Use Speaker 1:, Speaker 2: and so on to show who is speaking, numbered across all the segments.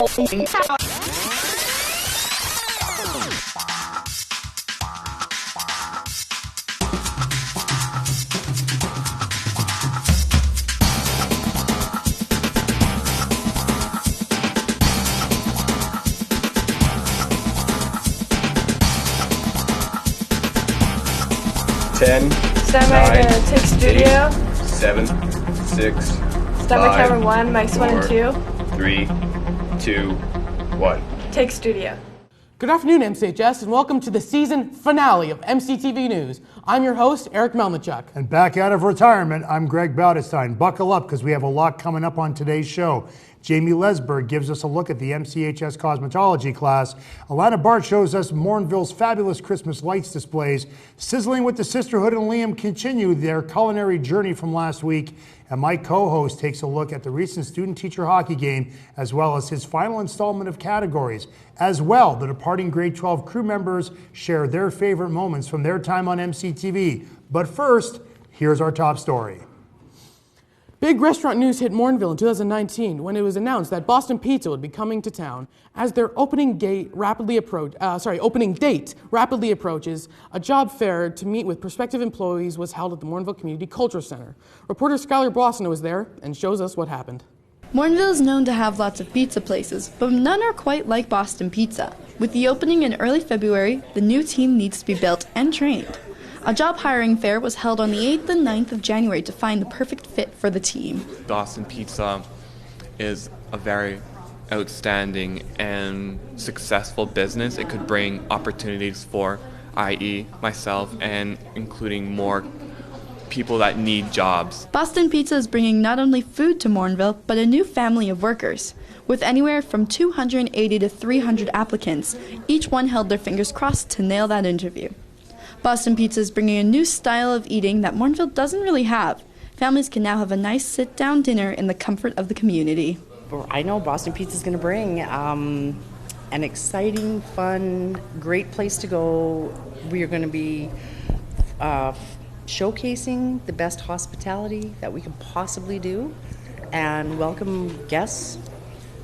Speaker 1: Ten,
Speaker 2: Nine,
Speaker 3: Take studio.
Speaker 1: 7, 6,
Speaker 3: Stomach
Speaker 1: 5,
Speaker 3: camera 1, mics 1 and 2.
Speaker 1: 3, 2, 1.
Speaker 3: Take studio.
Speaker 2: Good afternoon, MCHS, and welcome to the season finale of MCTV News. I'm your host, Eric Melnychuk.
Speaker 4: And back out of retirement, I'm Greg Boutestein. Buckle up because we have a lot coming up on today's show. Jamie Lesburg gives us a look at the MCHS Cosmetology class. Bart shows us Morinville's fabulous Christmas lights displays. Sizzling with the Sisterhood and Liam continue their culinary journey from last week. And my co-host takes a look at the recent student-teacher hockey game, as well as his final installment of categories. As well, the departing grade 12 crew members share their favorite moments from their time on MCTV. But first, here's our top story.
Speaker 2: Big restaurant news hit Morinville in 2019 when it was announced that Boston Pizza would be coming to town. As their opening date rapidly approaches, a job fair to meet with prospective employees was held at the Morinville Community Culture Center. Reporter Skylar Boissonnault was there and shows us what happened.
Speaker 5: Morinville is known to have lots of pizza places, but none are quite like Boston Pizza. With the opening in early February, the new team needs to be built and trained. A job hiring fair was held on the 8th and 9th of January to find the perfect fit for the team.
Speaker 6: Boston Pizza is a very outstanding and successful business. It could bring opportunities for, i.e., myself, and including more people that need jobs.
Speaker 5: Boston Pizza is bringing not only food to Morinville, but a new family of workers. With anywhere from 280 to 300 applicants, each one held their fingers crossed to nail that interview. Boston Pizza is bringing a new style of eating that Morinville doesn't really have. Families can now have a nice sit-down dinner in the comfort of the community.
Speaker 7: I know Boston Pizza is going to bring an exciting, fun, great place to go. We are going to be showcasing the best hospitality that we can possibly do and welcome guests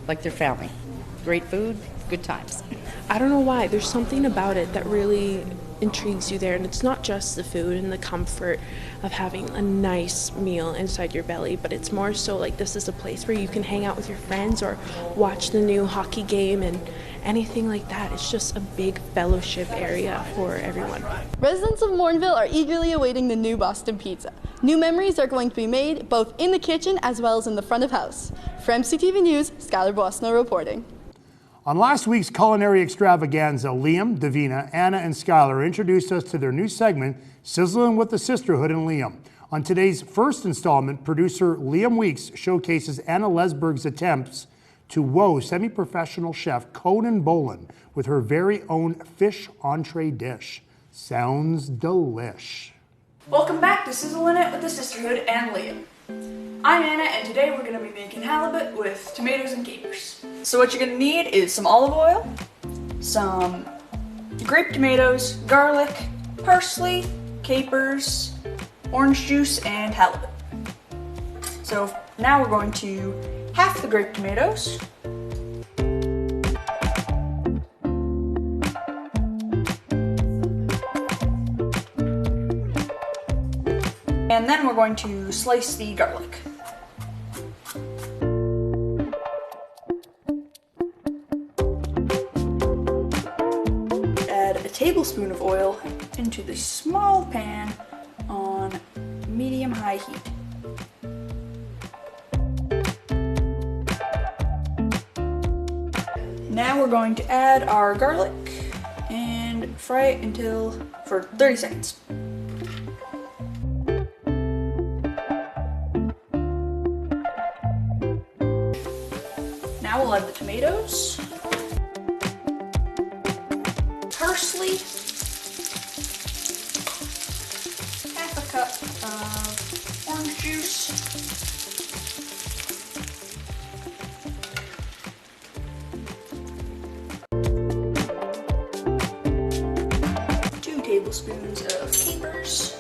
Speaker 7: like their family. Great food, good times.
Speaker 8: I don't know why. There's something about it that really intrigues you there, and it's not just the food and the comfort of having a nice meal inside your belly, but it's more so like this is a place where you can hang out with your friends or watch the new hockey game and anything like that. It's just a big fellowship area for everyone.
Speaker 5: Residents of Morinville are eagerly awaiting the new Boston Pizza. New memories are going to be made both in the kitchen as well as in the front of house. For MCTV News, Skylar Boissonnault reporting.
Speaker 4: On last week's culinary extravaganza, Liam, Davina, Anna, and Skylar introduced us to their new segment, Sizzling with the Sisterhood and Liam. On today's first installment, producer Liam Weeks showcases Anna Lesburg's attempts to wow semi-professional chef Conan Boland with her very own fish entree dish. Sounds delish.
Speaker 9: Welcome back to Sizzling It with the Sisterhood and Liam. I'm Anna, and today we're going to be making halibut with tomatoes and capers. So what you're going to need is some olive oil, some grape tomatoes, garlic, parsley, capers, orange juice, and halibut. So now we're going to half the grape tomatoes, and then we're going to slice the garlic. Add a tablespoon of oil into the small pan on medium-high heat. Now we're going to add our garlic and fry it for 30 seconds. Now we'll add the tomatoes, parsley, half a cup of orange juice, tablespoons of capers,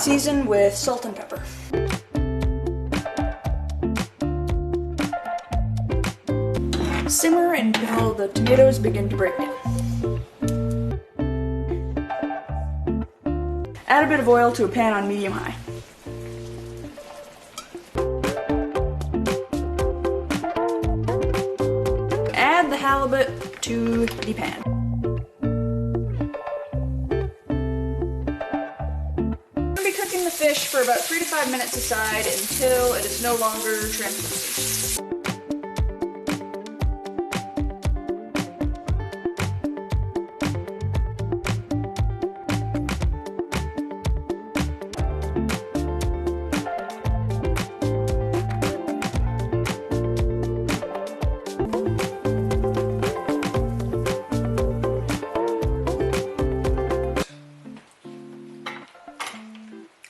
Speaker 9: Season with salt and pepper. Simmer until the tomatoes begin to break down. Add a bit of oil to a pan on medium-high. Add the halibut to the pan. We'll be cooking the fish for about 3 to 5 minutes aside until it is no longer translucent.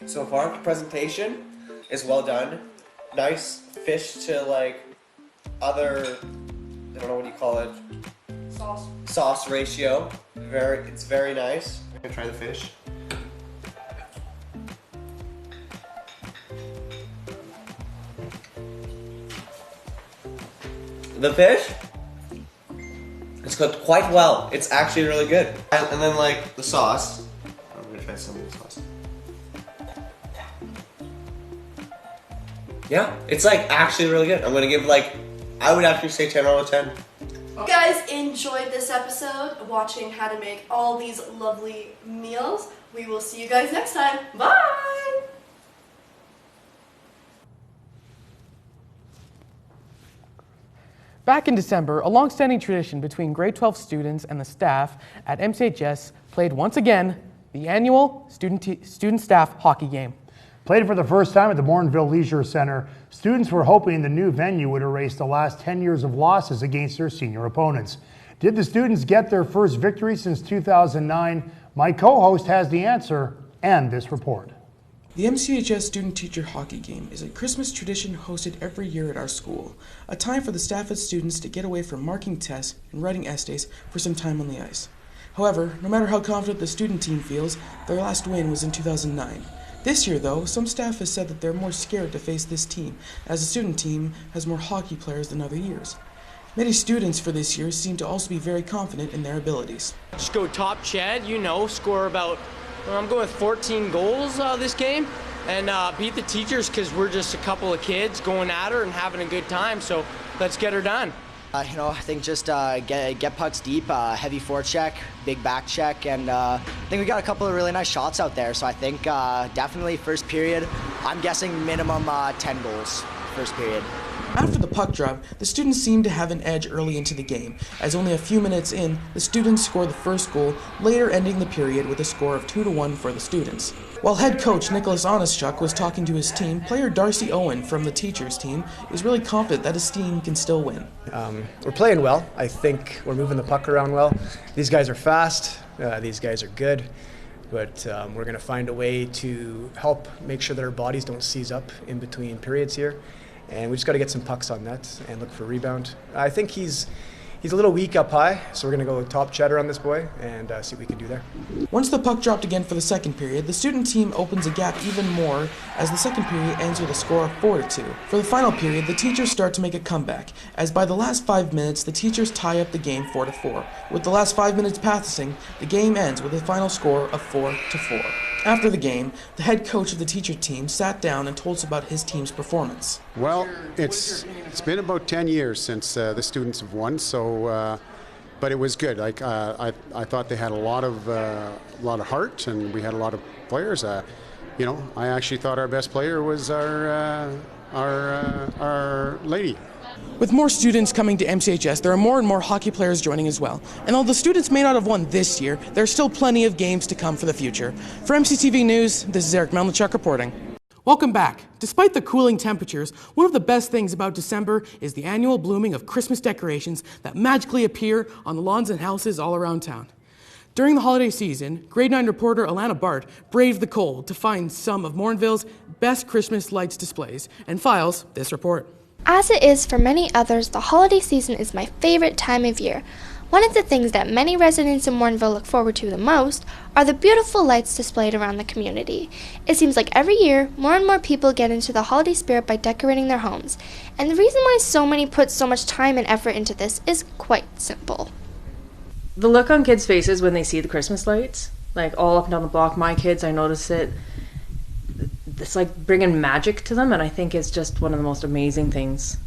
Speaker 10: So far, the presentation is well done. Nice fish to like other, I don't know what you call it. Sauce ratio. It's very nice. I'm gonna try the fish. The fish is cooked quite well. It's actually really good. And then like the sauce. I'm gonna try some of the sauce. Yeah, it's like actually really good. I'm gonna give like, I would actually say 10 out of 10.
Speaker 11: You guys enjoyed this episode of watching how to make all these lovely meals. We will see you guys next time. Bye!
Speaker 2: Back in December, a long-standing tradition between grade 12 students and the staff at MCHS played once again the annual student-staff hockey game.
Speaker 4: Played for the first time at the Morinville Leisure Center, students were hoping the new venue would erase the last 10 years of losses against their senior opponents. Did the students get their first victory since 2009? My co-host has the answer and this report.
Speaker 2: The MCHS student-teacher hockey game is a Christmas tradition hosted every year at our school, a time for the staff and students to get away from marking tests and writing essays for some time on the ice. However, no matter how confident the student team feels, their last win was in 2009. This year, though, some staff has said that they're more scared to face this team, as the student team has more hockey players than other years. Many students for this year seem to also be very confident in their abilities.
Speaker 12: Just go top Chad, score about, I'm going with 14 goals this game, and beat the teachers because we're just a couple of kids going at her and having a good time, so let's get her done.
Speaker 13: I think just get pucks deep, heavy forecheck, big back check, and I think we got a couple of really nice shots out there. So I think definitely first period, I'm guessing minimum 10 goals first period.
Speaker 2: After the puck drop, the students seemed to have an edge early into the game, as only a few minutes in, the students scored the first goal, later ending the period with a score of 2-1 for the students. While head coach Nicholas Melnychuk was talking to his team, player Darcy Owen from the teachers team is really confident that his team can still win.
Speaker 14: We're playing well. I think we're moving the puck around well. These guys are fast, these guys are good, but we're going to find a way to help make sure that our bodies don't seize up in between periods here. And we just got to get some pucks on net and look for a rebound. I think he's a little weak up high, so we're going to go top cheddar on this boy and see what we can do there.
Speaker 2: Once the puck dropped again for the second period, the student team opens a gap even more as the second period ends with a score of 4-2. For the final period, the teachers start to make a comeback, as by the last 5 minutes, the teachers tie up the game 4-4. With the last 5 minutes passing, the game ends with a final score of 4-4. After the game, the head coach of the teacher team sat down and told us about his team's performance.
Speaker 15: Well, it's been about 10 years since the students have won, so but it was good. Like I thought they had a lot of heart, and we had a lot of players. I actually thought our best player was our lady.
Speaker 2: With more students coming to MCHS, there are more and more hockey players joining as well. And although the students may not have won this year, there are still plenty of games to come for the future. For MCTV News, this is Eric Melnychuk reporting. Welcome back. Despite the cooling temperatures, one of the best things about December is the annual blooming of Christmas decorations that magically appear on the lawns and houses all around town. During the holiday season, Grade 9 reporter Bart braved the cold to find some of Morinville's best Christmas lights displays and files this report.
Speaker 16: As it is for many others, the holiday season is my favorite time of year. One of the things that many residents in Morinville look forward to the most are the beautiful lights displayed around the community. It seems like every year, more and more people get into the holiday spirit by decorating their homes. And the reason why so many put so much time and effort into this is quite simple.
Speaker 17: The look on kids' faces when they see the Christmas lights, like all up and down the block, my kids, I notice it. It's like bringing magic to them, and I think it's just one of the most amazing things.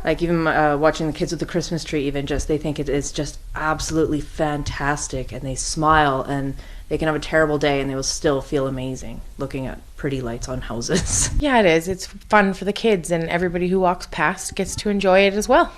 Speaker 17: Like even watching the kids with the Christmas tree, even just they think it is just absolutely fantastic, and they smile, and they can have a terrible day and they will still feel amazing looking at pretty lights on houses.
Speaker 18: Yeah, it is. It's fun for the kids, and everybody who walks past gets to enjoy it as well.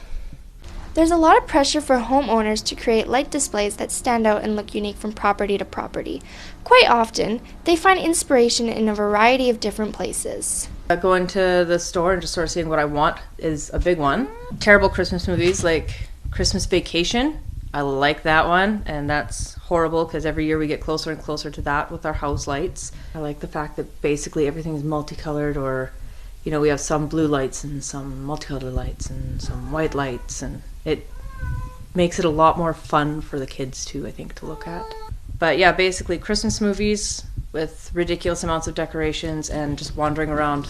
Speaker 16: There's a lot of pressure for homeowners to create light displays that stand out and look unique from property to property. Quite often, they find inspiration in a variety of different places.
Speaker 17: Going to the store and just sort of seeing what I want is a big one. Terrible Christmas movies like Christmas Vacation. I like that one, and that's horrible because every year we get closer and closer to that with our house lights. I like the fact that basically everything is multicolored, or you know, we have some blue lights and some multicolored lights and some white lights, and it makes it a lot more fun for the kids too, I think, to look at. But yeah, basically Christmas movies with ridiculous amounts of decorations and just wandering around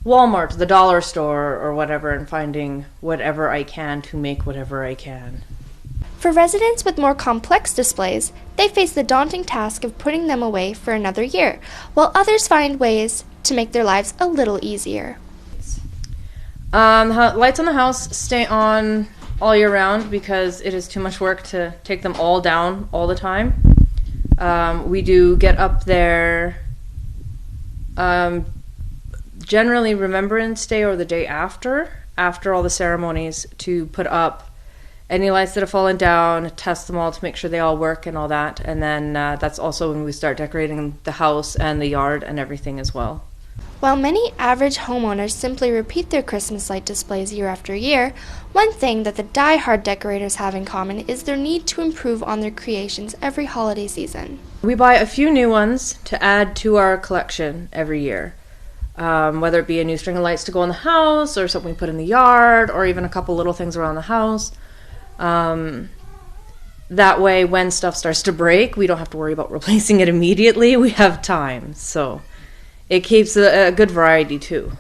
Speaker 17: Walmart, the dollar store, or whatever, and finding whatever I can to make whatever I can.
Speaker 16: For residents with more complex displays, they face the daunting task of putting them away for another year, while others find ways to make their lives a little easier.
Speaker 17: Lights on the house stay on all year round because it is too much work to take them all down all the time. We do get up there generally Remembrance Day or the day after all the ceremonies, to put up any lights that have fallen down, test them all to make sure they all work and all that. And then that's also when we start decorating the house and the yard and everything as well.
Speaker 16: While many average homeowners simply repeat their Christmas light displays year after year, one thing that the die-hard decorators have in common is their need to improve on their creations every holiday season.
Speaker 17: We buy a few new ones to add to our collection every year, whether it be a new string of lights to go in the house or something we put in the yard, or even a couple little things around the house. That way, when stuff starts to break, we don't have to worry about replacing it immediately. We have time, so it keeps a good variety too.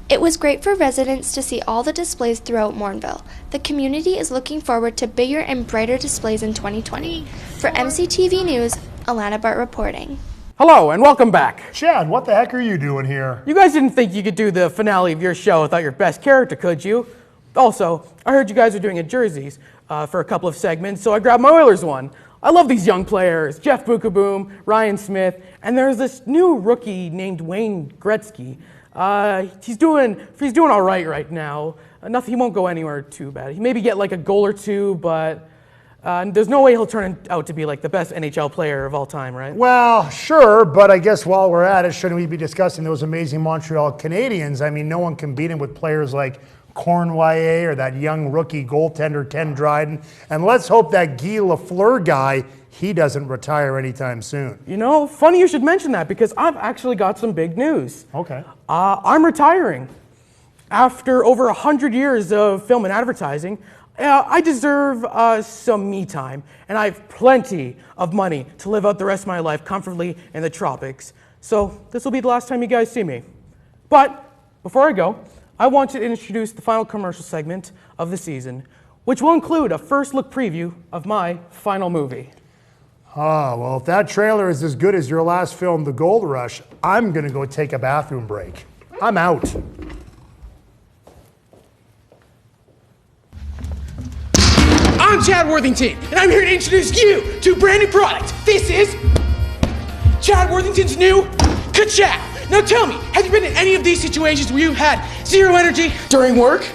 Speaker 16: It was great for residents to see all the displays throughout Morinville. The community is looking forward to bigger and brighter displays in 2020. For MCTV News, Alana Bart reporting.
Speaker 2: Hello and welcome back.
Speaker 4: Chad, what the heck are you doing here?
Speaker 2: You guys didn't think you could do the finale of your show without your best character, could you? Also, I heard you guys are doing a jerseys for a couple of segments, so I grabbed my Oilers one. I love these young players, Jeff Bukaboom, Ryan Smith, and there's this new rookie named Wayne Gretzky. He's doing all right now. He won't go anywhere too bad. He maybe get like a goal or two, but there's no way he'll turn out to be like the best NHL player of all time, right?
Speaker 4: Well, sure, but I guess while we're at it, shouldn't we be discussing those amazing Montreal Canadiens? I mean, no one can beat him with players like Cornwallis or that young rookie goaltender Ken Dryden. And let's hope that Guy Lafleur guy, he doesn't retire anytime soon.
Speaker 2: You know, funny you should mention that because I've actually got some big news.
Speaker 4: Okay.
Speaker 2: I'm retiring. After over 100 years of film and advertising, I deserve some me time, and I have plenty of money to live out the rest of my life comfortably in the tropics. So this will be the last time you guys see me. But before I go, I want to introduce the final commercial segment of the season, which will include a first look preview of my final movie.
Speaker 4: Oh, well, if that trailer is as good as your last film, The Gold Rush, I'm going to go take a bathroom break. I'm out.
Speaker 2: I'm Chad Worthington, and I'm here to introduce you to a brand new product. This is Chad Worthington's new Ka-Chow. Now tell me, have you been in any of these situations where you've had zero energy during work,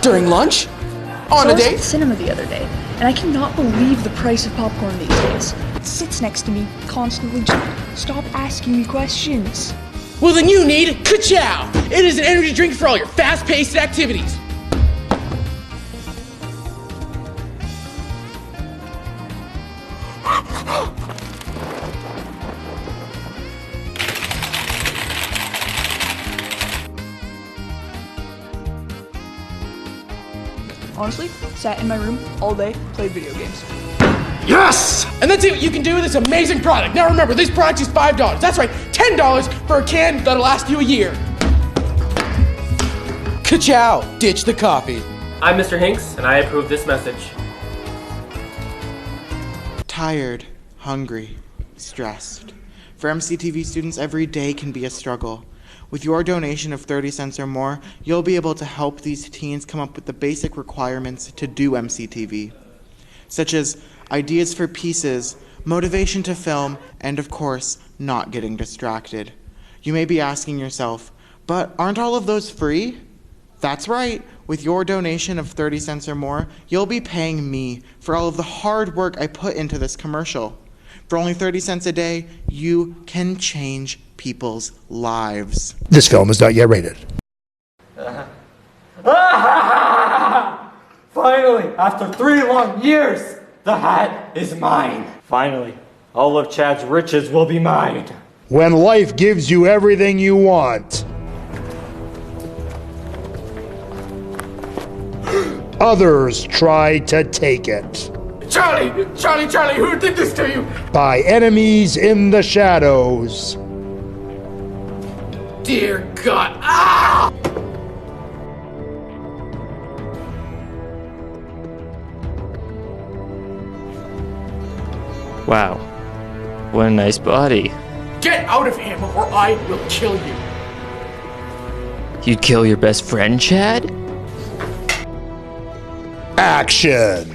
Speaker 2: during lunch, on a date?
Speaker 19: I was at the cinema the other day, and I cannot believe the price of popcorn these days. It sits next to me, constantly just stop asking me questions.
Speaker 2: Well, then you need Ka-Chow. It is an energy drink for all your fast-paced activities.
Speaker 19: Honestly, sat in my room all day, played video games.
Speaker 2: Yes! And that's it, you can do with this amazing product. Now remember, this product is $5. That's right, $10 for a can that'll last you a year. Ka-chow, ditch the coffee.
Speaker 20: I'm Mr. Hinks, and I approve this message.
Speaker 21: Tired, hungry, stressed. For MCTV students, every day can be a struggle. With your donation of 30 cents or more, you'll be able to help these teens come up with the basic requirements to do MCTV, such as ideas for pieces, motivation to film, and of course, not getting distracted. You may be asking yourself, but aren't all of those free? That's right. With your donation of 30 cents or more, you'll be paying me for all of the hard work I put into this commercial. For only 30 cents a day, you can change people's lives.
Speaker 4: This film is not yet rated.
Speaker 20: Finally, after 3 long years, the hat is mine. Finally, all of Chad's riches will be mine.
Speaker 4: When life gives you everything you want, others try to take it.
Speaker 2: Charlie, who did this to you?
Speaker 4: By enemies in the shadows.
Speaker 2: Dear God, ah!
Speaker 22: Wow, what a nice body.
Speaker 2: Get out of here or I will kill you.
Speaker 22: You'd kill your best friend, Chad?
Speaker 4: Action!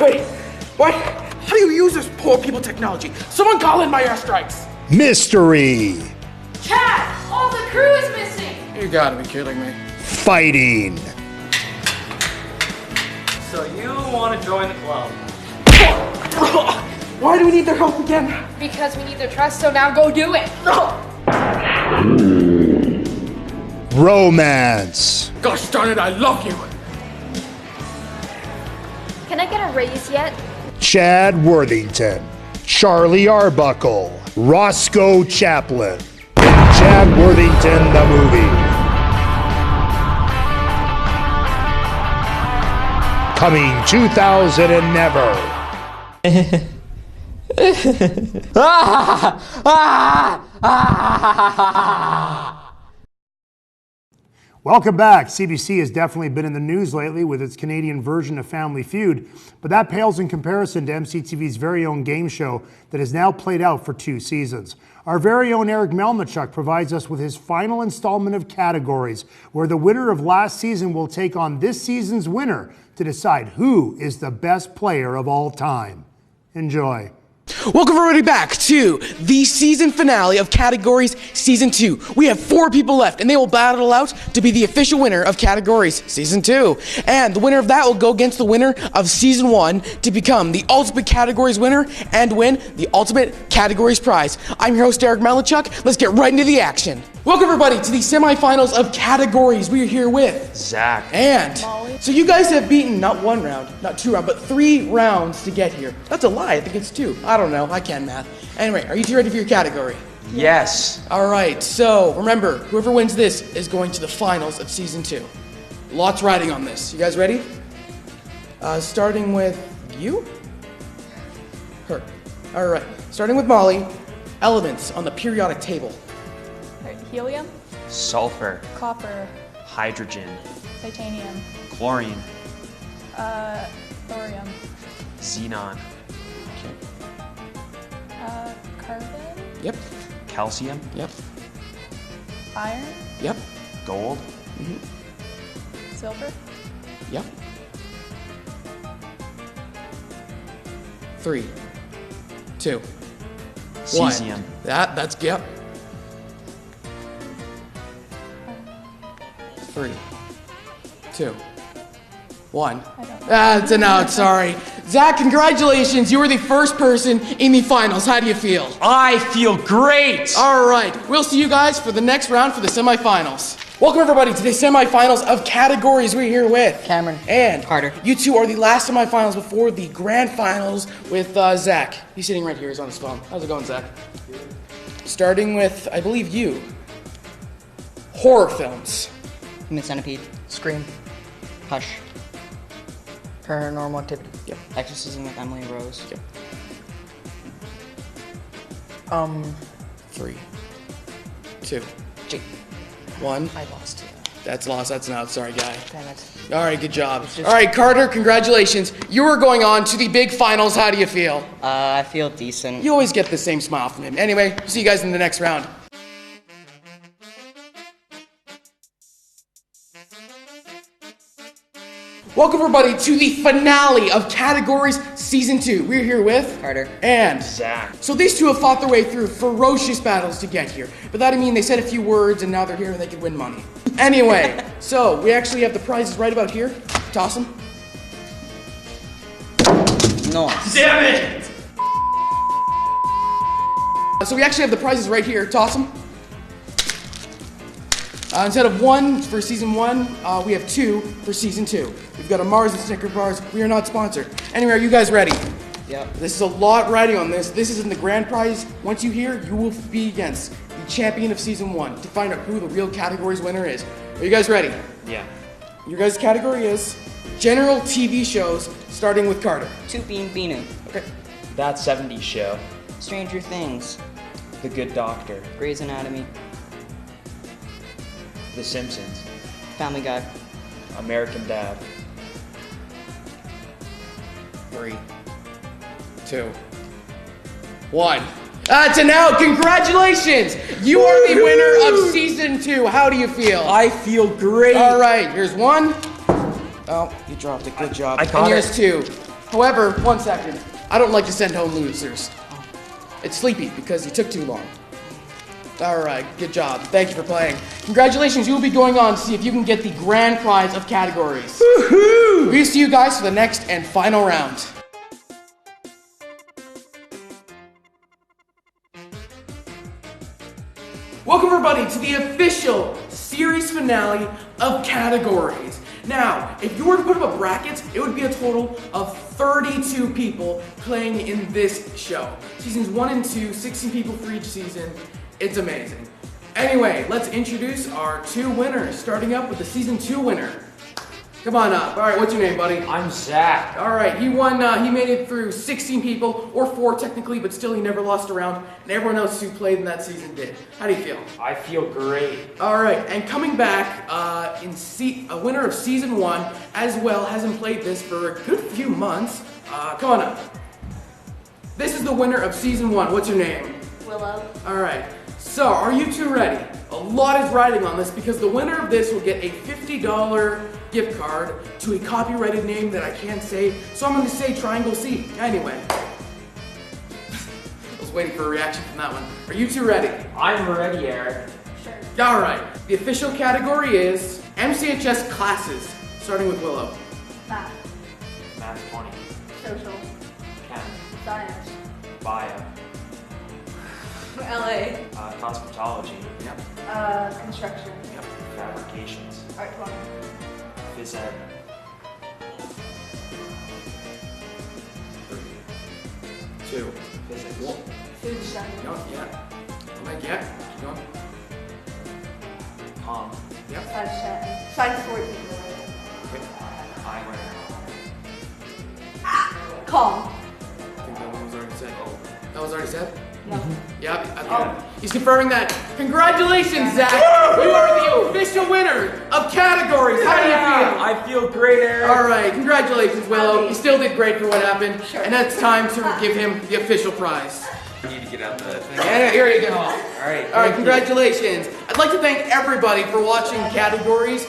Speaker 2: Wait, what? How do you use this poor people technology? Someone call in my airstrikes.
Speaker 4: Mystery.
Speaker 3: Chad, all the crew is missing.
Speaker 2: You gotta be kidding me.
Speaker 4: Fighting.
Speaker 20: So you want to join the club?
Speaker 2: Why do we need their help again?
Speaker 3: Because we need their trust, so now go do it.
Speaker 4: Romance.
Speaker 2: Gosh darn it, I love you.
Speaker 3: Can I get a raise yet?
Speaker 4: Chad Worthington. Charlie Arbuckle. Roscoe Chaplin. Chad Worthington, the movie. Coming 2000 and never. Welcome back. CBC has definitely been in the news lately with its Canadian version of Family Feud, but that pales in comparison to MCTV's very own game show that has now played out for 2 seasons. Our very own Eric Melnychuk provides us with his final installment of Categories, where the winner of last season will take on this season's winner to decide who is the best player of all time. Enjoy.
Speaker 2: Welcome everybody back to the season finale of Categories Season 2. We have 4 people left, and they will battle out to be the official winner of Categories Season 2. And the winner of that will go against the winner of Season 1 to become the Ultimate Categories winner and win the Ultimate Categories prize. I'm your host, Eric Melnychuk. Let's get right into the action. Welcome everybody to the semifinals of Categories. We are here with
Speaker 22: Zach
Speaker 2: and Molly. So you guys have beaten not 1 round, not 2 rounds, but 3 rounds to get here. That's a lie. I think it's 2. I don't know. I can't math. Anyway, are you 2 ready for your category?
Speaker 22: Yes.
Speaker 2: All right. So remember, whoever wins this is going to the finals of Season 2. Lots riding on this. You guys ready? Starting with you? Her. All right. Starting with Molly. Elements on the periodic table.
Speaker 3: Helium,
Speaker 22: Sulfur.
Speaker 3: copper,
Speaker 22: Hydrogen.
Speaker 3: titanium,
Speaker 22: Chlorine.
Speaker 3: thorium,
Speaker 22: Xenon.
Speaker 3: carbon,
Speaker 2: Yep.
Speaker 22: Calcium.
Speaker 2: Yep.
Speaker 3: iron,
Speaker 2: Yep.
Speaker 22: Gold.
Speaker 3: silver,
Speaker 2: Yep. 3, 2, 1.
Speaker 22: Cesium.
Speaker 2: That's yep. 3, 2, 1. That's an out, sorry. Zach, congratulations. You were the first person in the finals. How do you feel?
Speaker 22: I feel great.
Speaker 2: All right. We'll see you guys for the next round for the semifinals. Welcome, everybody, to the semifinals of Categories. We're here with
Speaker 7: Cameron
Speaker 2: and
Speaker 7: Carter.
Speaker 2: You two are the last semifinals before the grand finals with Zach. He's sitting right here. He's on his phone. How's it going, Zach? Starting with, I believe, you. Horror films.
Speaker 1: Human Centipede.
Speaker 6: Scream.
Speaker 1: Hush.
Speaker 6: Paranormal Activity.
Speaker 1: Yep. Exorcism of Emily Rose.
Speaker 6: Yep.
Speaker 2: 3, 2,
Speaker 6: G.
Speaker 2: 1.
Speaker 6: I lost.
Speaker 2: That's lost. That's not. Sorry, guy.
Speaker 6: Damn it.
Speaker 2: All right, good job. All right, Carter, congratulations. You are going on to the big finals. How do you feel?
Speaker 1: I feel decent.
Speaker 2: You always get the same smile from him. Anyway, see you guys in the next round. Welcome, everybody, to the finale of Categories Season 2. We're here with
Speaker 1: Carter
Speaker 2: and
Speaker 22: Zach.
Speaker 2: So these two have fought their way through ferocious battles to get here. But that means they said a few words and now they're here and they can win money. Anyway, so we actually have the prizes right about here. Toss them.
Speaker 1: Nice.
Speaker 22: Damn it!
Speaker 2: So we actually have the prizes right here. Toss them. Instead of 1 for Season 1, we have 2 for Season 2. We've got a Mars and Snicker bars. We are not sponsored. Anyway, are you guys ready?
Speaker 1: Yep.
Speaker 2: This is a lot riding on this. This isn't the grand prize. Once you hear, you will be against the champion of Season 1 to find out who the real categories winner is. Are you guys ready?
Speaker 22: Yeah.
Speaker 2: Your guys' category is general TV shows, starting with Carter.
Speaker 1: Tupin Binu.
Speaker 2: Okay.
Speaker 22: That 70s show.
Speaker 1: Stranger Things.
Speaker 22: The Good Doctor.
Speaker 1: Grey's Anatomy.
Speaker 22: The Simpsons.
Speaker 1: Family Guy.
Speaker 22: American Dad.
Speaker 2: 3, 2, 1. That's an out. Congratulations! You are the winner of Season 2. How do you feel?
Speaker 22: I feel great.
Speaker 2: All right, here's 1. Oh, you dropped it. Good job.
Speaker 22: I caught
Speaker 2: and here's
Speaker 22: it.
Speaker 2: 2. However, 1 second. I don't like to send home losers. It's sleepy because you took too long. All right, good job. Thank you for playing. Congratulations, you will be going on to see if you can get the grand prize of categories. Woohoo! We'll see you guys for the next and final round. Welcome, everybody, to the official series finale of categories. Now, if you were to put up a bracket, it would be a total of 32 people playing in this show. Seasons 1 and 2, 16 people for each season. It's amazing. Anyway, let's introduce our 2 winners, starting up with the Season 2 winner. Come on up. All right, what's your name, buddy?
Speaker 22: I'm Zach.
Speaker 2: All right, he won, he made it through 16 people, or 4 technically, but still he never lost a round, and everyone else who played in that season did. How do you feel?
Speaker 22: I feel great.
Speaker 2: All right, and coming back, a winner of Season 1 as well, hasn't played this for a good few months. Come on up. This is the winner of Season 1. What's your name?
Speaker 11: Willow.
Speaker 2: All right. So, are you two ready? A lot is riding on this because the winner of this will get a $50 gift card to a copyrighted name that I can't say, so I'm going to say Triangle C. Anyway. I was waiting for a reaction from that one. Are you two ready?
Speaker 22: I'm ready, Eric.
Speaker 11: Sure.
Speaker 2: All right. The official category is MCHS classes, starting with Willow.
Speaker 11: Math.
Speaker 22: Math 20.
Speaker 11: Social.
Speaker 22: Chem.
Speaker 11: Science.
Speaker 22: Bio.
Speaker 11: LA.
Speaker 22: Cosmetology.
Speaker 2: Yep.
Speaker 11: Construction.
Speaker 2: Yep.
Speaker 22: Fabrications.
Speaker 11: Art 20.
Speaker 22: Phys ed.
Speaker 2: 3, 2,
Speaker 22: Physics.
Speaker 11: Food design.
Speaker 2: No, yeah. Like, yeah. Keep going.
Speaker 22: Com.
Speaker 2: Yep.
Speaker 11: Science 10. Science 14.
Speaker 22: Eyewear.
Speaker 11: Calm.
Speaker 2: I think that one was already said. Oh, that was already said?
Speaker 11: No.
Speaker 2: Yep. Okay. He's confirming that. Congratulations, Zach. You are the official winner of categories. How do you feel?
Speaker 22: I feel great, Eric.
Speaker 2: All right. Congratulations, Willow. You still did great for what happened. Sure. And it's time to give him the official prize.
Speaker 22: I need to get out the thing.
Speaker 2: Yeah, here you go.
Speaker 22: All right.
Speaker 2: All right, congratulations. I'd like to thank everybody for watching categories.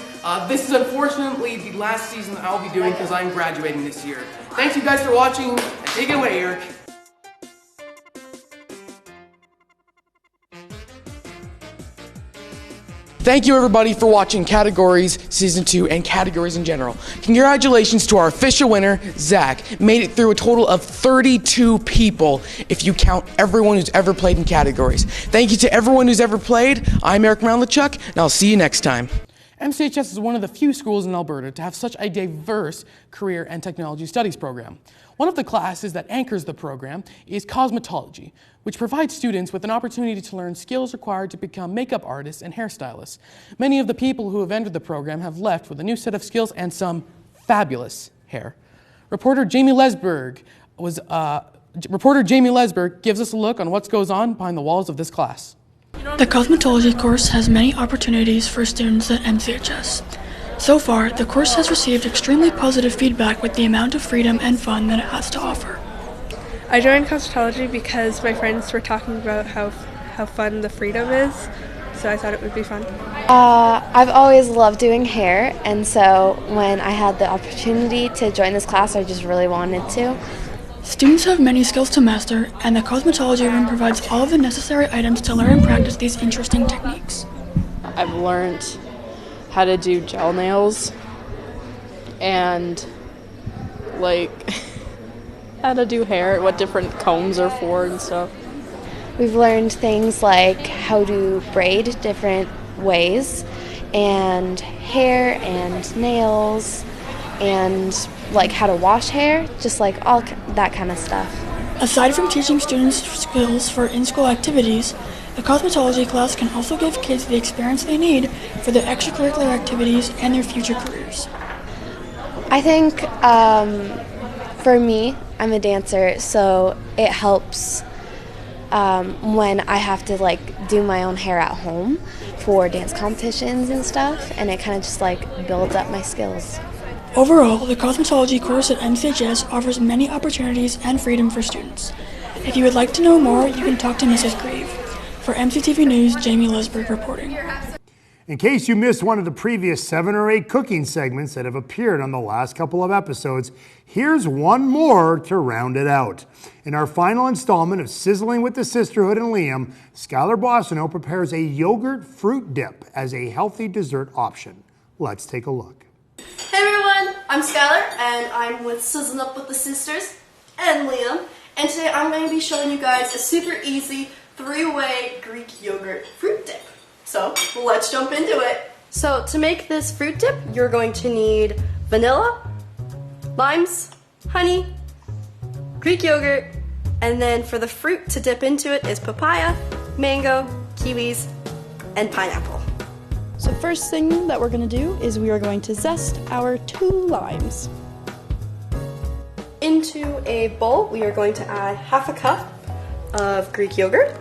Speaker 2: This is unfortunately the last season that I'll be doing because I'm graduating this year. Thanks you guys for watching, and take it away, Eric. Thank you everybody for watching Categories Season 2 and Categories in general. Congratulations to our official winner, Zach. Made it through a total of 32 people if you count everyone who's ever played in Categories. Thank you to everyone who's ever played. I'm Melnychuk, and I'll see you next time. MCHS is one of the few schools in Alberta to have such a diverse career and technology studies program. One of the classes that anchors the program is Cosmetology, which provides students with an opportunity to learn skills required to become makeup artists and hairstylists. Many of the people who have entered the program have left with a new set of skills and some fabulous hair. Reporter Jamie Lesburg gives us a look on what goes on behind the walls of this class.
Speaker 6: The cosmetology course has many opportunities for students at MCHS. So far, the course has received extremely positive feedback with the amount of freedom and fun that it has to offer.
Speaker 8: I joined cosmetology because my friends were talking about how fun the freedom is, so I thought it would be fun.
Speaker 23: I've always loved doing hair, and so when I had the opportunity to join this class, I just really wanted to.
Speaker 6: Students have many skills to master, and the cosmetology room provides all of the necessary items to learn and practice these interesting techniques.
Speaker 24: I've learned how to do gel nails and how to do hair, what different combs are for and stuff.
Speaker 23: We've learned things like how to braid different ways, and hair and nails, and how to wash hair, just all that kind of stuff.
Speaker 6: Aside from teaching students skills for in-school activities, the cosmetology class can also give kids the experience they need for their extracurricular activities and their future careers.
Speaker 23: I think for me, I'm a dancer, so it helps when I have to do my own hair at home for dance competitions and stuff, and it kind of just builds up my skills.
Speaker 6: Overall, the cosmetology course at MCHS offers many opportunities and freedom for students. If you would like to know more, you can talk to Mrs. Grieve. For MCTV News, Jamie Lesburg reporting.
Speaker 4: In case you missed one of the previous 7 or 8 cooking segments that have appeared on the last couple of episodes, here's one more to round it out. In our final installment of Sizzling with the Sisterhood and Liam, Skylar Boissonnault prepares a yogurt fruit dip as a healthy dessert option. Let's take a look.
Speaker 11: Hey everyone, I'm Skylar, and I'm with Sizzling Up with the Sisters and Liam, and today I'm going to be showing you guys a super easy 3-way Greek yogurt fruit dip. So let's jump into it. So to make this fruit dip, you're going to need vanilla, limes, honey, Greek yogurt, and then for the fruit to dip into it is papaya, mango, kiwis, and pineapple.
Speaker 5: So first thing that we're going to do is we are going to zest our 2 limes.
Speaker 11: Into a bowl, we are going to add half a cup of Greek yogurt.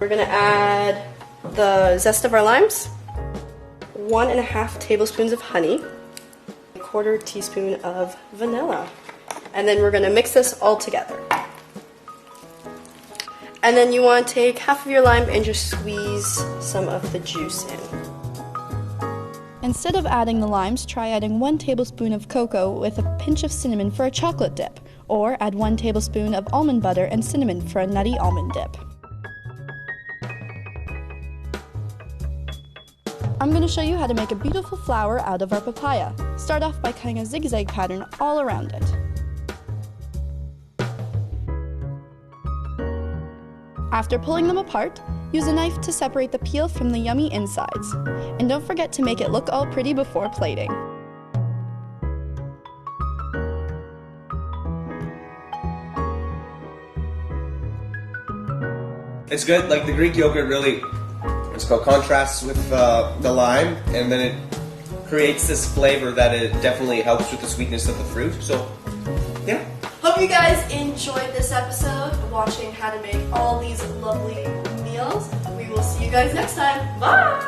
Speaker 11: We're going to add the zest of our limes, 1.5 tablespoons of honey, 1/4 teaspoon of vanilla, and then we're going to mix this all together. And then you want to take half of your lime and just squeeze some of the juice in.
Speaker 5: Instead of adding the limes, try adding 1 tablespoon of cocoa with a pinch of cinnamon for a chocolate dip, or add 1 tablespoon of almond butter and cinnamon for a nutty almond dip. I'm going to show you how to make a beautiful flower out of our papaya. Start off by cutting a zigzag pattern all around it. After pulling them apart, use a knife to separate the peel from the yummy insides. And don't forget to make it look all pretty before plating.
Speaker 10: It's good, the Greek yogurt really, contrasts with the lime, and then it creates this flavor that it definitely helps with the sweetness of the fruit, so yeah.
Speaker 11: Hope you guys enjoyed this episode, watching how to make all these lovely meals. We will see you guys next time. Bye!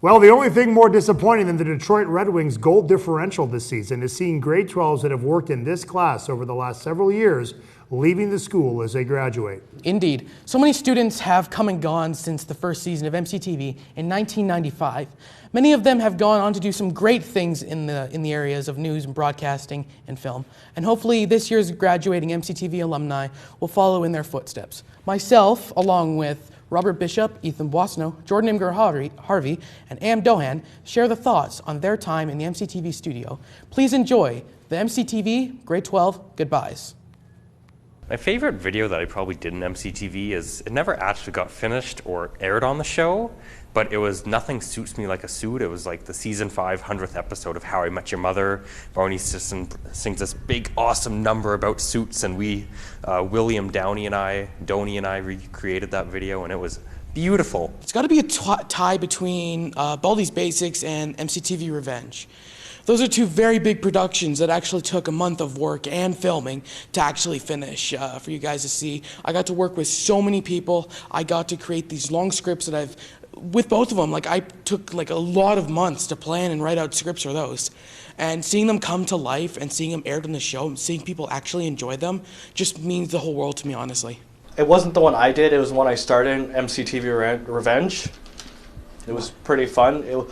Speaker 4: Well, the only thing more disappointing than the Detroit Red Wings' goal differential this season is seeing grade 12s that have worked in this class over the last several years leaving the school as they graduate.
Speaker 2: Indeed. So many students have come and gone since the first season of MCTV in 1995. Many of them have gone on to do some great things in the areas of news and broadcasting and film. And hopefully this year's graduating MCTV alumni will follow in their footsteps. Myself, along with Robert Bishop, Ethan Boissonnault, Jordan Imger-Harvey, and Am Dohan share the thoughts on their time in the MCTV studio. Please enjoy the MCTV Grade 12 Goodbyes.
Speaker 9: My favorite video that I probably did in MCTV is, it never actually got finished or aired on the show, but it was Nothing Suits Me Like a Suit. It was like the season 5 100th episode of How I Met Your Mother. Barney Stinson sings this big, awesome number about suits, and William Doney and I recreated that video, and it was beautiful.
Speaker 2: It's got to be a tie between Baldy's Basics and MCTV Revenge. Those are two very big productions that actually took a month of work and filming to actually finish for you guys to see. I got to work with so many people. I got to create these long scripts that with both of them, like I took like a lot of months to plan and write out scripts for those. And seeing them come to life and seeing them aired on the show and seeing people actually enjoy them just means the whole world to me, honestly.
Speaker 12: It wasn't the one I did, it was the one I started in, MCTV Revenge. It was pretty fun. It was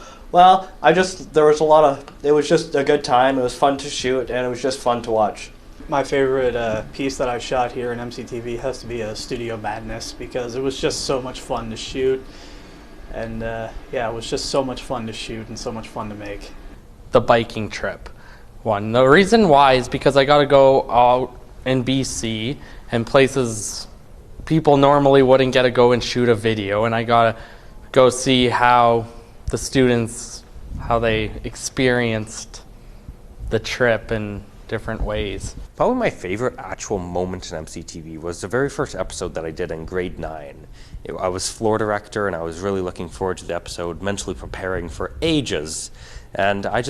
Speaker 12: just a good time. It was fun to shoot, and it was just fun to watch.
Speaker 13: My favorite piece that I've shot here in MCTV has to be Studio Madness, because it was just so much fun to shoot. And yeah, it was just so much fun to shoot and so much fun to make.
Speaker 14: The biking trip one. The reason why is because I got to go out in BC and places people normally wouldn't get to go and shoot a video, and I got to go see how the students, how they experienced the trip in different ways.
Speaker 9: Probably my favorite actual moment in MCTV was the very first episode that I did in grade 9. I was floor director, and I was really looking forward to the episode, mentally preparing for ages. And I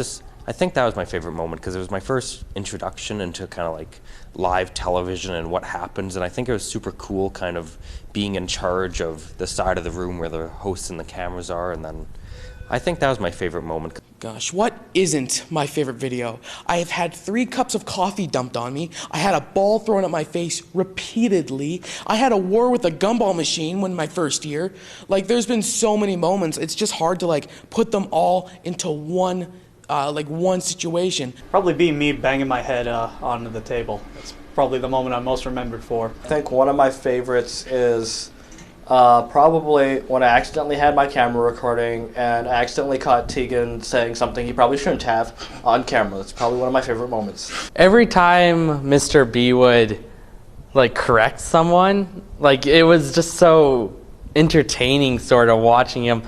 Speaker 9: think that was my favorite moment, because it was my first introduction into kind of like live television and what happens, and I think it was super cool kind of being in charge of the side of the room where the hosts and the cameras are, and then I think that was my favorite moment.
Speaker 2: Gosh, what isn't my favorite video? I have had 3 cups of coffee dumped on me. I had a ball thrown at my face repeatedly. I had a war with a gumball machine when my first year. Like, there's been so many moments. It's just hard to like put them all into one situation.
Speaker 13: Probably be me banging my head onto the table. That's probably the moment I'm most remembered for.
Speaker 12: I think one of my favorites is probably when I accidentally had my camera recording and I accidentally caught Tegan saying something he probably shouldn't have on camera. That's probably one of my favorite moments.
Speaker 14: Every time Mr. B would like correct someone, like it was just so entertaining sort of watching him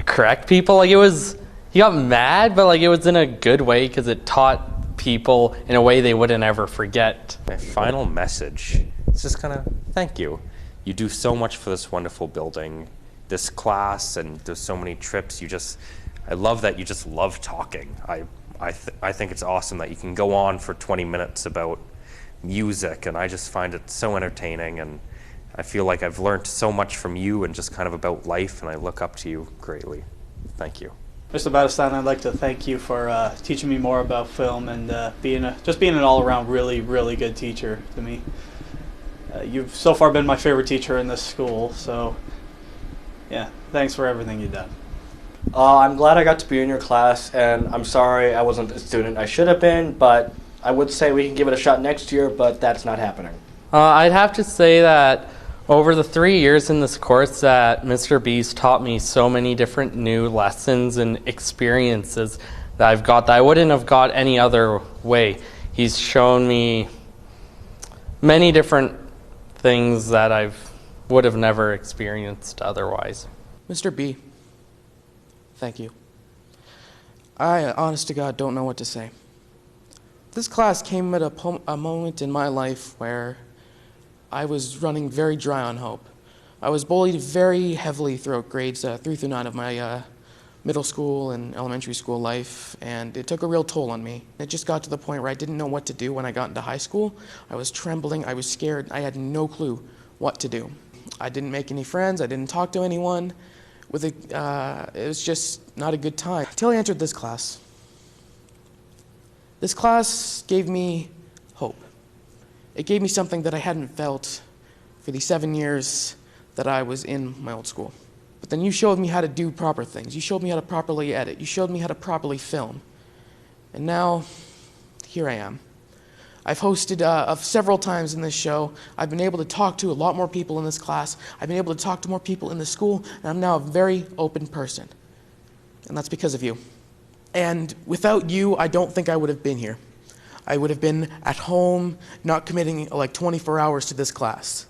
Speaker 14: correct people. Like he got mad, but like it was in a good way, because it taught people in a way they wouldn't ever forget.
Speaker 9: My final message is just kind of thank you. You do so much for this wonderful building, this class, and there's so many trips. I love that you just love talking. I think it's awesome that you can go on for 20 minutes about music, and I just find it so entertaining, and I feel like I've learned so much from you and just kind of about life, and I look up to you greatly. Thank you.
Speaker 13: Mr. Boutestein, I'd like to thank you for teaching me more about film and being an all-around really, really good teacher to me. You've so far been my favorite teacher in this school, so yeah, thanks for everything you've done.
Speaker 12: I'm glad I got to be in your class, and I'm sorry I wasn't a student I should have been, but I would say we can give it a shot next year, but that's not happening.
Speaker 14: I'd have to say that over the 3 years in this course that Mr. B's taught me so many different new lessons and experiences that I've got that I wouldn't have got any other way. He's shown me many different things that I would have never experienced otherwise.
Speaker 2: Mr. B, thank you. I, honest to God, don't know what to say. This class came at a moment in my life where I was running very dry on hope. I was bullied very heavily throughout grades 3 through 9 of my middle school and elementary school life, and it took a real toll on me. It just got to the point where I didn't know what to do when I got into high school. I was trembling, I was scared, I had no clue what to do. I didn't make any friends, I didn't talk to anyone. It was just not a good time until I entered this class. This class gave me hope. It gave me something that I hadn't felt for the 7 years that I was in my old school. But then you showed me how to do proper things. You showed me how to properly edit. You showed me how to properly film. And now, here I am. I've hosted several times in this show. I've been able to talk to a lot more people in this class. I've been able to talk to more people in the school, and I'm now a very open person. And that's because of you. And without you, I don't think I would have been here. I would have been at home, not committing like 24 hours to this class.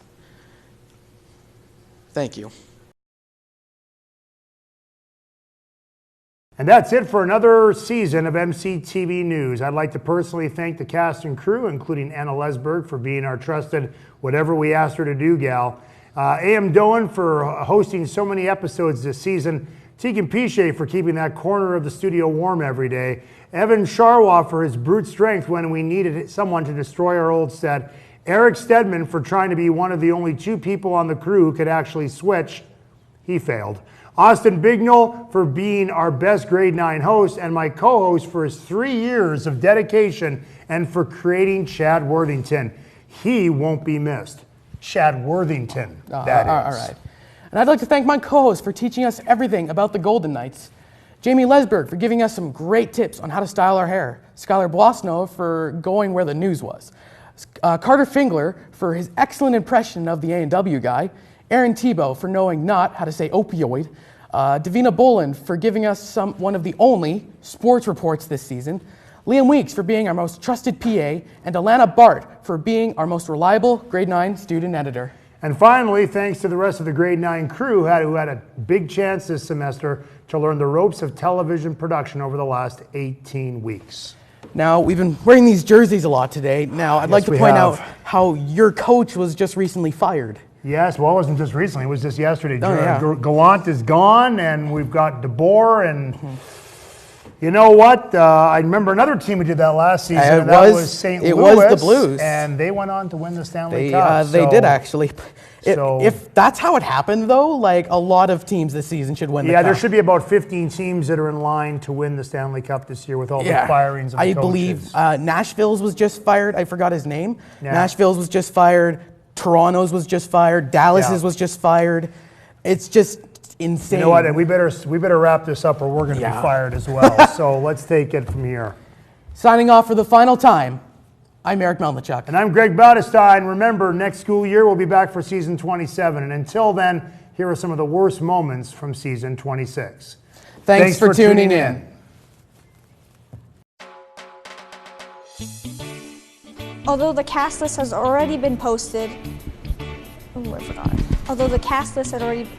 Speaker 2: Thank you.
Speaker 4: And that's it for another season of MCTV News. I'd like to personally thank the cast and crew, including Anna Lesburg, for being our trusted whatever we asked her to do gal. A.M. Doan for hosting so many episodes this season. Tegan Piche for keeping that corner of the studio warm every day. Evan Charwa for his brute strength when we needed someone to destroy our old set. Eric Stedman for trying to be one of the only 2 people on the crew who could actually switch. He failed. Austin Bignell for being our best grade 9 host, and my co-host for his 3 years of dedication and for creating Chad Worthington. He won't be missed. Chad Worthington, that is.
Speaker 2: All right. And I'd like to thank my co-host for teaching us everything about the Golden Knights. Jamie Lesburg for giving us some great tips on how to style our hair. Skylar Boissonnault for going where the news was. Carter Fingler for his excellent impression of the A&W guy. Aaron Tebow for knowing not how to say opioid. Davina Boland for giving us one of the only sports reports this season. Liam Weeks for being our most trusted PA, and Alana Bart for being our most reliable grade 9 student editor.
Speaker 4: And finally, thanks to the rest of the grade 9 crew who had a big chance this semester to learn the ropes of television production over the last 18 weeks.
Speaker 2: Now, we've been wearing these jerseys a lot today. Now, I'd like to point out how your coach was just recently fired.
Speaker 4: Yes, well, it wasn't just recently, it was just yesterday.
Speaker 2: Oh, yeah.
Speaker 4: Gallant is gone, and we've got DeBoer, and you know what? I remember another team who did that last season, and that was St. Louis.
Speaker 2: It was the Blues.
Speaker 4: And they went on to win the Stanley Cup.
Speaker 2: They did, actually. If that's how it happened, though, like a lot of teams this season should win the Cup.
Speaker 4: Yeah, there should be about 15 teams that are in line to win the Stanley Cup this year with all the firings of the coaches.
Speaker 2: I believe Nashville's was just fired. I forgot his name. Yeah. Nashville's was just fired. Toronto's was just fired. Dallas's was just fired. It's just insane.
Speaker 4: You know what? We better wrap this up, or we're going to be fired as well. So let's take it from here.
Speaker 2: Signing off for the final time, I'm Eric Melnychuk.
Speaker 4: And I'm Greg Boutestein. Remember, next school year we'll be back for season 27. And until then, here are some of the worst moments from season 26.
Speaker 2: Thanks for tuning in.
Speaker 15: Although the cast list has already been posted, oh, I forgot. Although the cast list had already,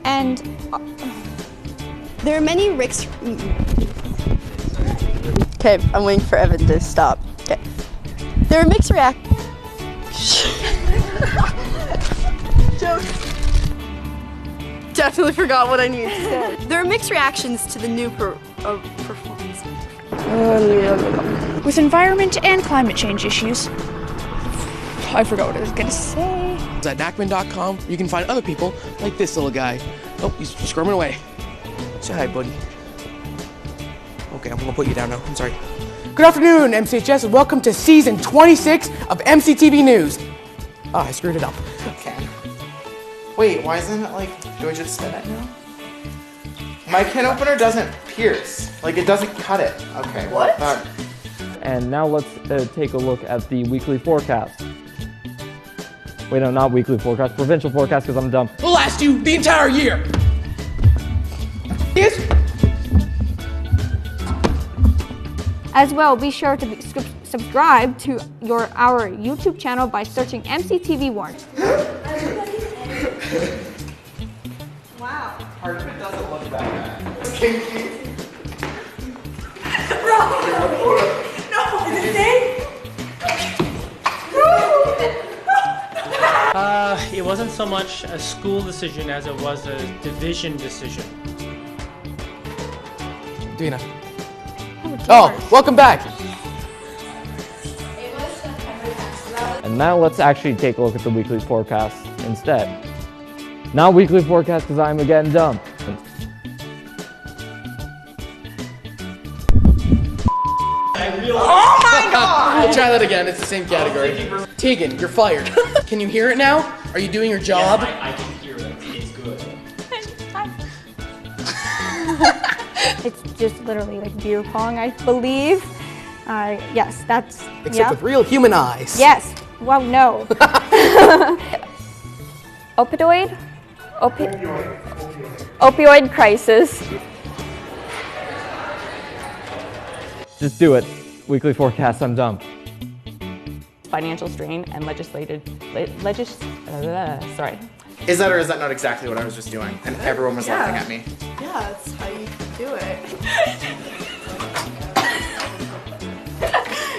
Speaker 15: and
Speaker 11: there are many Ricks. Okay, I'm waiting for Evan to stop. Okay, there are mixed Joke. Definitely forgot what I needed to say. There are mixed reactions to the new performance.
Speaker 19: With environment and climate change issues. I forgot what I was gonna say.
Speaker 2: At Nachman.com, you can find other people like this little guy. Oh, he's squirming away. Say hi, buddy. Okay, I'm gonna put you down now. I'm sorry. Good afternoon, MCHS, and welcome to season 26 of MCTV News. Oh, I screwed it up.
Speaker 21: Okay. Wait, why isn't it like, do I just spin it now? My can opener doesn't pierce. Like, it doesn't cut it. Okay.
Speaker 11: What?
Speaker 16: And now let's take a look at the weekly forecast. Wait, no, not weekly forecast, provincial forecast, because I'm dumb.
Speaker 2: Will last you the entire year. Yes.
Speaker 15: As well, be sure to subscribe to our YouTube channel by searching MCTV Warn.
Speaker 21: Wow. Part of it doesn't look that bad. Kinky.
Speaker 17: No, is it safe?
Speaker 18: It wasn't so much a school decision as it was a division decision.
Speaker 2: Dina. Oh, welcome back.
Speaker 16: And now let's actually take a look at the weekly forecast instead. Not weekly forecast because I'm again dumb.
Speaker 2: Oh my god! We'll try that again, it's the same category. Tegan, you're fired. Can you hear it now? Are you doing your job?
Speaker 22: Yes, I can hear it. It's good.
Speaker 15: It's just literally like beer pong, I believe. Yes, that's.
Speaker 2: Except with real human eyes.
Speaker 15: Yes. Well, no. Opioid? Opioid crisis.
Speaker 16: Just do it. Weekly Forecast, I'm dumb.
Speaker 1: Financial strain and sorry.
Speaker 21: Is that or is that not exactly what I was just doing? And everyone was laughing at me.
Speaker 11: Yeah, that's how you do it.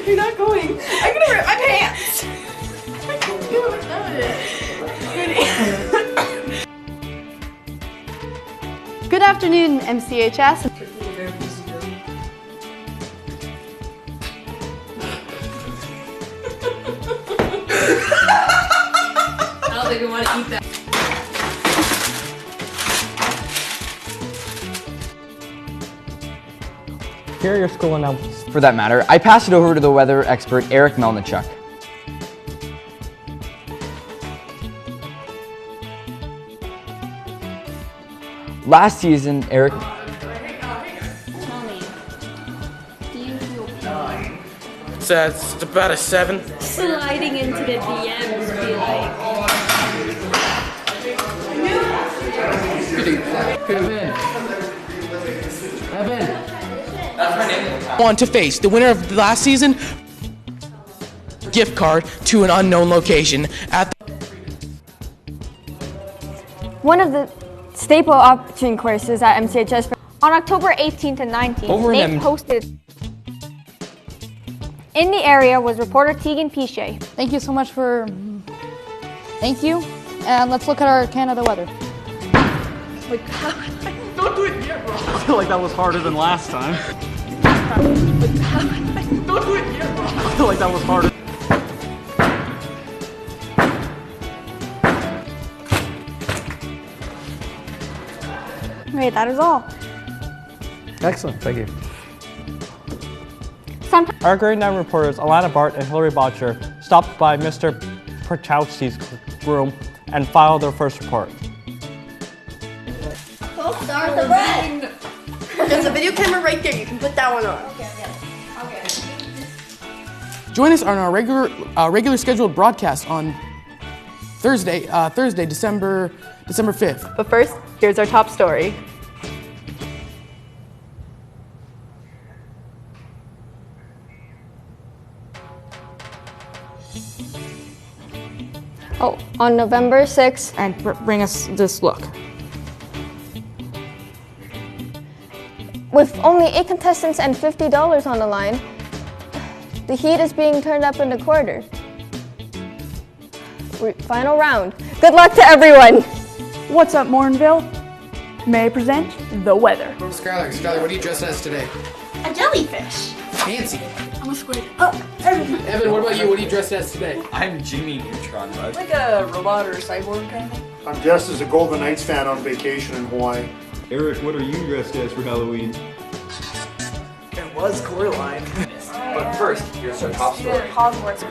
Speaker 11: You're not going. I'm gonna rip my pants. I can't do it without it.
Speaker 5: Good afternoon, MCHS.
Speaker 11: I don't think we want to eat that.
Speaker 3: Here are your school announcements. For that matter, I pass it over to the weather expert, Eric Melnychuk. Last season, Eric...
Speaker 15: Tell me, do you feel pain?
Speaker 2: It's about a 7.
Speaker 15: Sliding into the DMs be like...
Speaker 2: On to face the winner of last season, gift card to an unknown location at the
Speaker 15: One of the staple option courses at MCHS on October 18th and 19th, they posted in the area was reporter Tegan Piche.
Speaker 7: Thank you so much for... Thank you. And let's look at our Canada weather.
Speaker 11: Like, don't do it yet, bro.
Speaker 13: I feel like that was harder than last time.
Speaker 11: Don't do it yet, bro.
Speaker 13: I feel like that was harder.
Speaker 15: Great, that is all.
Speaker 16: Excellent, thank you.
Speaker 12: Our grade 9 reporters, Alana Bart and Hillary Botcher, stopped by Mr. Perchowski's room and filed their first report.
Speaker 11: Go start the bread. There's a video camera right there. You can put that one on. Okay.
Speaker 2: Join us on our regular scheduled broadcast on Thursday, December 5th.
Speaker 1: But first, here's our top story.
Speaker 15: Oh, on November 6th.
Speaker 7: And bring us this look.
Speaker 15: With only 8 contestants and $50 on the line, the heat is being turned up in the quarter. Final round. Good luck to everyone.
Speaker 19: What's up, Morinville? May I present the weather.
Speaker 2: Skylar, what are you dressed as today?
Speaker 11: A jellyfish.
Speaker 2: Fancy.
Speaker 11: I'm a squid. Oh, Evan.
Speaker 2: Evan, what about you? What are you dressed as today?
Speaker 22: I'm Jimmy Neutron, bud.
Speaker 11: Like a robot or a cyborg kind of thing.
Speaker 4: I'm dressed as a Golden Knights fan on vacation in Hawaii.
Speaker 20: Eric, what are you dressed as for Halloween?
Speaker 10: It was Coraline. But first, here's our top story.
Speaker 11: Hogwarts.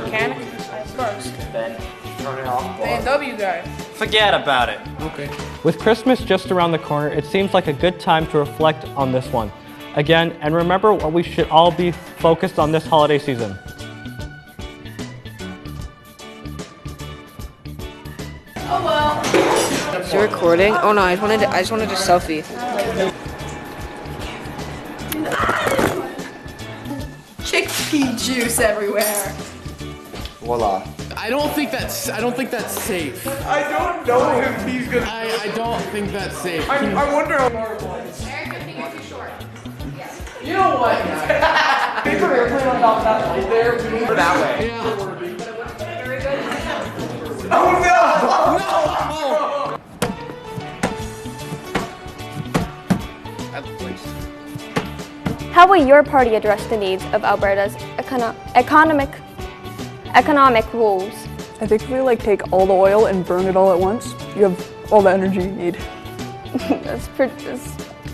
Speaker 11: Mechanic. Of course.
Speaker 10: Then turn it off.
Speaker 11: The NW guy.
Speaker 12: Forget about it.
Speaker 2: Okay.
Speaker 12: With Christmas just around the corner, it seems like a good time to reflect on this one. Again, and remember what we should all be focused on this holiday season.
Speaker 11: Oh well.
Speaker 25: Is it recording? Oh no, I just wanted a selfie.
Speaker 11: Chickpea juice everywhere.
Speaker 10: Voila.
Speaker 2: I don't think that's safe.
Speaker 10: I don't know if he's gonna.
Speaker 2: I don't think that's safe.
Speaker 10: I wonder how.
Speaker 2: You know what?
Speaker 10: Paper airplane on top of that light there. That way.
Speaker 2: Yeah.
Speaker 10: Oh no!
Speaker 15: How will your party address the needs of Alberta's economic woes?
Speaker 19: I think if we take all the oil and burn it all at once, you have all the energy you need.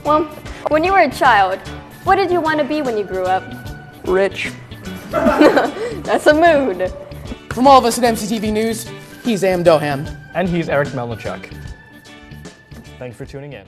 Speaker 15: Well, when you were a child, what did you want to be when you grew up?
Speaker 19: Rich.
Speaker 15: That's a mood.
Speaker 2: From all of us at MCTV News, he's Am Doham.
Speaker 12: And he's Eric Melnychuk. Thanks for tuning in.